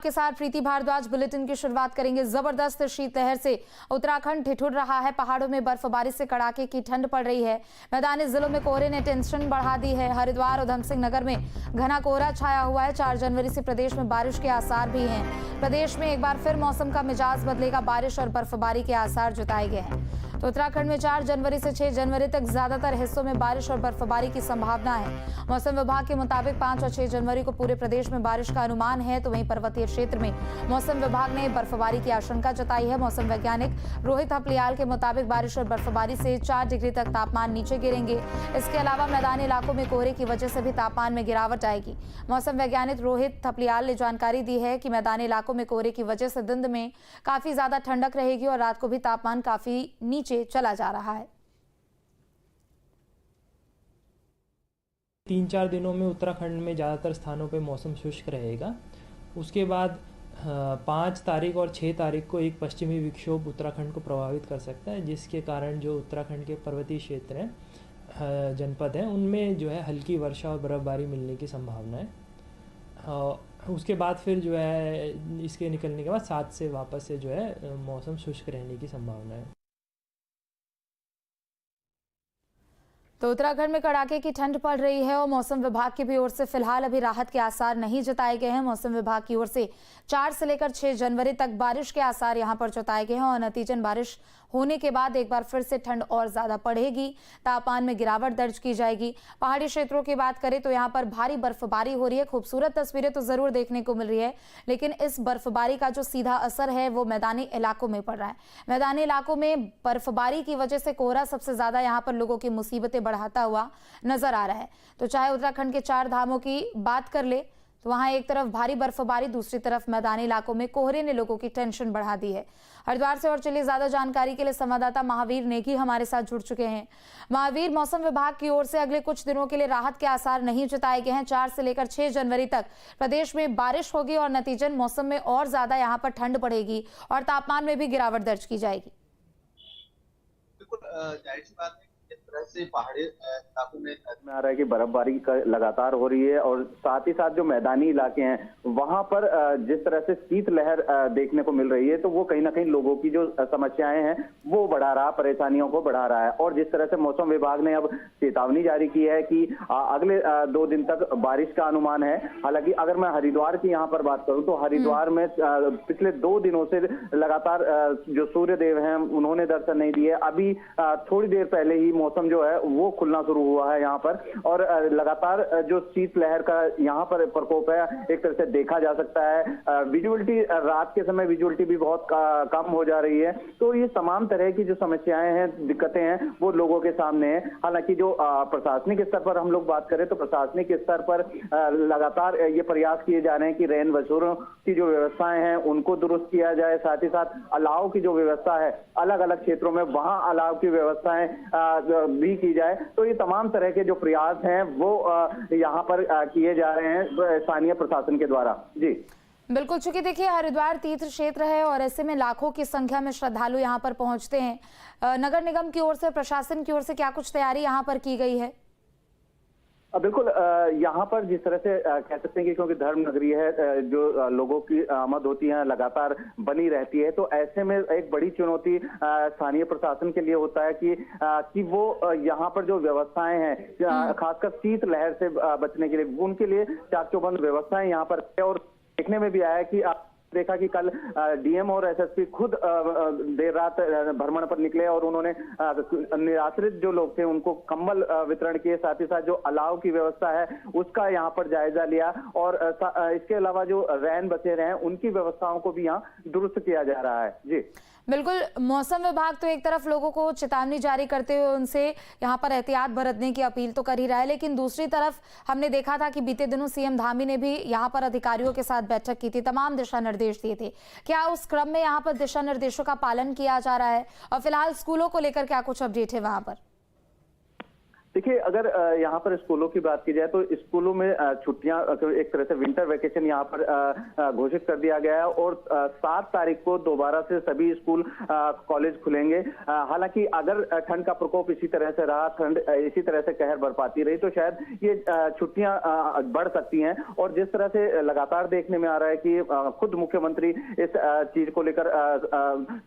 के साथ प्रीति भारद्वाज बुलेटिन की शुरुआत करेंगे। जबरदस्त शीतलहर से उत्तराखंड ठिठुर रहा है। पहाड़ों में बर्फबारी से कड़ाके की ठंड पड़ रही है। मैदानी जिलों में कोहरे ने टेंशन बढ़ा दी है। हरिद्वार उधम सिंह नगर में घना कोहरा छाया हुआ है। 4 जनवरी से प्रदेश में बारिश के आसार भी हैं। प्रदेश में एक बार फिर मौसम का मिजाज बदलेगा। बारिश और बर्फबारी के आसार जताए गए हैं। तो उत्तराखंड में 4 जनवरी से 6 जनवरी तक ज्यादातर हिस्सों में बारिश और बर्फबारी की संभावना है। मौसम विभाग के मुताबिक 5 और 6 जनवरी को पूरे प्रदेश में बारिश का अनुमान है। तो वहीं पर्वतीय क्षेत्र में मौसम विभाग ने बर्फबारी की आशंका जताई है। मौसम वैज्ञानिक रोहित थपलियाल के मुताबिक बारिश और बर्फबारी से 4 डिग्री तक तापमान नीचे गिरेंगे। इसके अलावा मैदानी इलाकों में कोहरे की वजह से भी तापमान में गिरावट आएगी। मौसम वैज्ञानिक रोहित थपलियाल ने जानकारी दी है कि मैदानी इलाकों में कोहरे की वजह से दिन में काफी ज्यादा ठंडक रहेगी और रात को भी तापमान काफी नीचे चला जा रहा है। 3-4 दिनों में उत्तराखंड में ज़्यादातर स्थानों पे मौसम शुष्क रहेगा। उसके बाद 5 तारीख और 6 तारीख को एक पश्चिमी विक्षोभ उत्तराखंड को प्रभावित कर सकता है, जिसके कारण जो उत्तराखंड के पर्वतीय क्षेत्र हैं, जनपद हैं, उनमें जो है हल्की वर्षा और बर्फबारी मिलने की संभावना है। उसके बाद फिर जो है इसके निकलने के बाद 7 से वापस से जो है मौसम शुष्क रहने की संभावना है। तो उत्तराखंड में कड़ाके की ठंड पड़ रही है और मौसम विभाग की भी ओर से फिलहाल अभी राहत के आसार नहीं जताए गए हैं। मौसम विभाग की ओर से 4 से लेकर 6 जनवरी तक बारिश के आसार यहां पर जताए गए हैं और नतीजन बारिश होने के बाद एक बार फिर से ठंड और ज्यादा बढ़ेगी। तापमान में गिरावट दर्ज की जाएगी। पहाड़ी क्षेत्रों की बात करें तो यहाँ पर भारी बर्फबारी हो रही है। खूबसूरत तस्वीरें तो जरूर देखने को मिल रही है, लेकिन इस बर्फबारी का जो सीधा असर है वो मैदानी इलाकों में पड़ रहा है। मैदानी इलाकों में बर्फबारी की वजह से कोहरा सबसे ज्यादा यहाँ पर लोगों की मुसीबतें बढ़ाता हुआ नजर आ रहा है। तो चाहे उत्तराखंड के 4 धामों की बात कर ले तो वहां एक तरफ भारी बर्फबारी, दूसरी तरफ मैदानी इलाकों में कोहरे ने लोगों की टेंशन बढ़ा दी है। हरिद्वार से और चलिए ज्यादा जानकारी के लिए संवाददाता महावीर नेगी हमारे साथ जुड़ चुके हैं। महावीर, मौसम विभाग की ओर से अगले कुछ दिनों के लिए राहत के आसार नहीं जताए गए हैं। 4 से लेकर 6 जनवरी तक प्रदेश में बारिश होगी और नतीजन मौसम में और ज्यादा यहाँ पर ठंड बढ़ेगी और तापमान में भी गिरावट दर्ज की जाएगी। बिल्कुल, जाहिर सी बात है जिस तरह से पहाड़ी इलाकों में आ रहा है कि बर्फबारी लगातार हो रही है और साथ ही साथ जो मैदानी इलाके हैं वहां पर जिस तरह से शीतलहर देखने को मिल रही है, तो वो कहीं ना कहीं लोगों की जो समस्याएं हैं वो बढ़ा रहा, परेशानियों को बढ़ा रहा है। और जिस तरह से मौसम विभाग ने अब चेतावनी जारी की है कि अगले 2 दिन तक बारिश का अनुमान है। हालांकि अगर मैं हरिद्वार की यहाँ पर बात करूं तो हरिद्वार में पिछले 2 दिनों से लगातार जो सूर्य देव हैं उन्होंने दर्शन नहीं दिए। अभी थोड़ी देर पहले ही मौसम जो है वो खुलना शुरू हुआ है यहाँ पर और लगातार जो शीतलहर का यहाँ पर प्रकोप है एक तरह से देखा जा सकता है। विजुअलिटी, रात के समय विजुअलिटी भी बहुत कम हो जा रही है। तो ये तमाम तरह की जो समस्याएं हैं, दिक्कतें हैं, वो लोगों के सामने है। हालांकि जो प्रशासनिक स्तर पर हम लोग बात करें तो प्रशासनिक स्तर पर लगातार ये प्रयास किए जा रहे हैं कि रैन बसेरों की जो व्यवस्थाएं हैं उनको दुरुस्त किया जाए। साथ ही साथ अलाव की जो व्यवस्था है अलग अलग क्षेत्रों में, वहां अलाव की व्यवस्थाएं भी की जाए। तो ये तमाम तरह के जो प्रयास हैं वो यहाँ पर किए जा रहे हैं स्थानीय प्रशासन के द्वारा। जी बिल्कुल, चूंकि देखिए हरिद्वार तीर्थ क्षेत्र है और ऐसे में लाखों की संख्या में श्रद्धालु यहाँ पर पहुंचते हैं। नगर निगम की ओर से, प्रशासन की ओर से क्या कुछ तैयारी यहाँ पर की गई है? बिल्कुल, यहाँ पर जिस तरह से कह सकते हैं कि क्योंकि धर्म नगरी है, जो लोगों की आमद होती है लगातार बनी रहती है, तो ऐसे में एक बड़ी चुनौती स्थानीय प्रशासन के लिए होता है कि वो यहाँ पर जो व्यवस्थाएं हैं खासकर शीतलहर से बचने के लिए उनके लिए चाक चौबंद व्यवस्थाएं यहाँ पर है। और देखने में भी आया कि देखा कि कल डीएम और एसएसपी खुद देर रात भ्रमण पर निकले और उन्होंने निराश्रित जो लोग थे उनको कंबल वितरण किए। साथ ही साथ जो अलाव की व्यवस्था है उसका यहाँ पर जायजा लिया और इसके अलावा जो रैन बसेरे हैं उनकी व्यवस्थाओं को भी यहाँ दुरुस्त किया जा रहा है। जी बिल्कुल, मौसम विभाग तो एक तरफ लोगों को चेतावनी जारी करते हुए उनसे यहाँ पर एहतियात बरतने की अपील तो कर ही रहा है, लेकिन दूसरी तरफ हमने देखा था कि बीते दिनों सीएम धामी ने भी यहाँ पर अधिकारियों के साथ बैठक की थी, तमाम दिशा निर्देश दिए थे। क्या उस क्रम में यहाँ पर दिशा निर्देशों का पालन किया जा रहा है और फिलहाल स्कूलों को लेकर क्या कुछ अपडेट है वहां पर? देखिए, अगर यहाँ पर स्कूलों की बात की जाए तो स्कूलों में छुट्टियां एक तरह से विंटर वेकेशन यहाँ पर घोषित कर दिया गया है और 7 तारीख को दोबारा से सभी स्कूल कॉलेज खुलेंगे। हालांकि अगर ठंड का प्रकोप इसी तरह से रहा, ठंड इसी तरह से कहर बरपाती रही तो शायद ये छुट्टियां बढ़ सकती हैं। और जिस तरह से लगातार देखने में आ रहा है कि खुद मुख्यमंत्री इस चीज को लेकर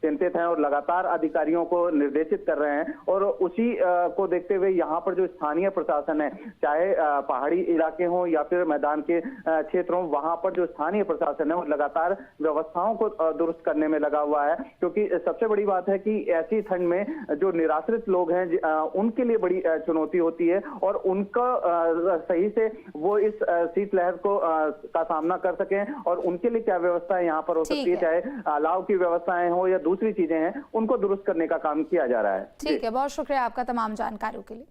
चिंतित हैं और लगातार अधिकारियों को निर्देशित कर रहे हैं और उसी को देखते हुए यहाँ पर जो स्थानीय प्रशासन है, चाहे पहाड़ी इलाके हों या फिर मैदान के क्षेत्र हों, वहां पर जो स्थानीय प्रशासन है वो लगातार व्यवस्थाओं को दुरुस्त करने में लगा हुआ है। क्योंकि सबसे बड़ी बात है कि ऐसी ठंड में जो निराश्रित लोग हैं उनके लिए बड़ी चुनौती होती है और उनका सही से वो इस शीतलहर को का सामना कर सकें और उनके लिए क्या व्यवस्थाएं यहाँ पर हो सकती है, चाहे अलाव की व्यवस्थाएं हो या दूसरी चीजें हैं, उनको दुरुस्त करने का काम किया जा रहा है। ठीक है, बहुत शुक्रिया आपका तमाम जानकारियों के लिए।